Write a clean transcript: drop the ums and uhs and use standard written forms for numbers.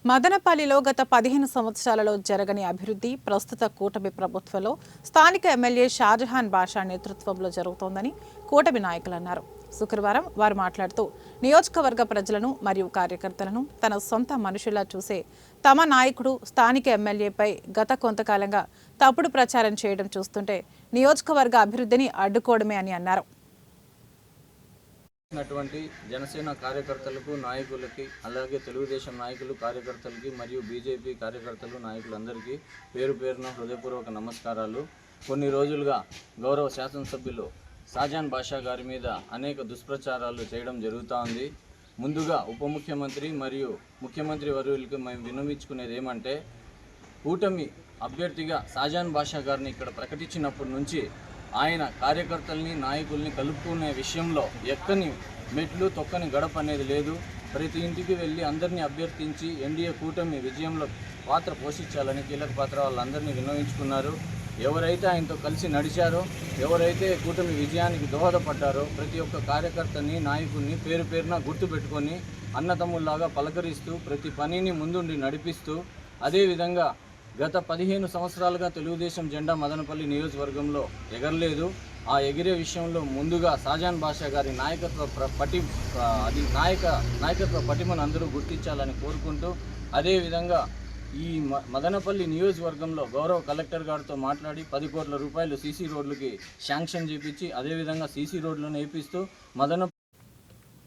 మదనపల్లిలో గత 15 సంవత్సరాలలో జరగని అభివృద్ధి ప్రస్తుత కూటమి ప్రభుత్వంలో స్థానిక ఎమ్మెల్యే షాజహాన్ బాషా నేతృత్వంలో జరుగుతోందని కూటమి నాయకులు అన్నారు. శుక్రవారం వారు మాట్లాడుతూ నియోజకవర్గ ప్రజలను మరియు కార్యకర్తలను తన సొంత మనుషుల్లా చూసే తమ నాయకుడు స్థానిక ఎమ్మెల్యేపై గత కొంతకాలంగా తప్పుడు ప్రచారం చేయడం చూస్తుంటే నియోజకవర్గ అభివృద్ధిని అడ్డుకోవడమే అని అన్నారు. జనసేన కార్యకర్తలకు నాయకులకి అలాగే తెలుగుదేశం నాయకులు కార్యకర్తలకి మరియు బీజేపీ కార్యకర్తలు నాయకులందరికీ పేరు పేరున హృదయపూర్వక నమస్కారాలు. కొన్ని రోజులుగా గౌరవ శాసనసభ్యులు షాజహాన్ బాషా గారి మీద అనేక దుష్ప్రచారాలు చేయడం జరుగుతూ ఉంది. ముందుగా ఉప ముఖ్యమంత్రి మరియు ముఖ్యమంత్రి వర్యులకు మేము విన్నవించుకునేది ఏమంటే, కూటమి అభ్యర్థిగా షాజహాన్ బాషా గారిని ఇక్కడ ప్రకటించినప్పటి నుంచి ఆయన కార్యకర్తల్ని నాయకుల్ని కలుపుకునే విషయంలో ఎక్కని మెట్లు తొక్కని గడప అనేది లేదు. ప్రతి ఇంటికి వెళ్ళి అందరినీ అభ్యర్థించి ఎన్డీఏ కూటమి విజయంలో పాత్ర పోషించాలని కీలక పాత్ర వాళ్ళందరినీ విన్నవించుకున్నారు. ఎవరైతే ఆయనతో కలిసి నడిచారో, ఎవరైతే కూటమి విజయానికి దోహదపడ్డారో ప్రతి ఒక్క కార్యకర్తని నాయకుడిని పేరు పేరున గుర్తుపెట్టుకొని అన్నతమ్ముల్లాగా పలకరిస్తూ ప్రతి పనిని ముందుండి నడిపిస్తూ, అదేవిధంగా గత 15 సంవత్సరాలుగా తెలుగుదేశం జెండా మదనపల్లి నియోజకవర్గంలో ఎగరలేదు. ఆ ఎగిరే విషయంలో ముందుగా షాజహాన్ బాషా గారి నాయకత్వ పటిమను అందరూ గుర్తించాలని కోరుకుంటూ, అదేవిధంగా ఈ మదనపల్లి నియోజకవర్గంలో గౌరవ కలెక్టర్ గారితో మాట్లాడి 10 కోట్ల రూపాయలు సీసీ రోడ్లకి శాంక్షన్ చేపించి అదేవిధంగా సీసీ రోడ్లను వేపిస్తూ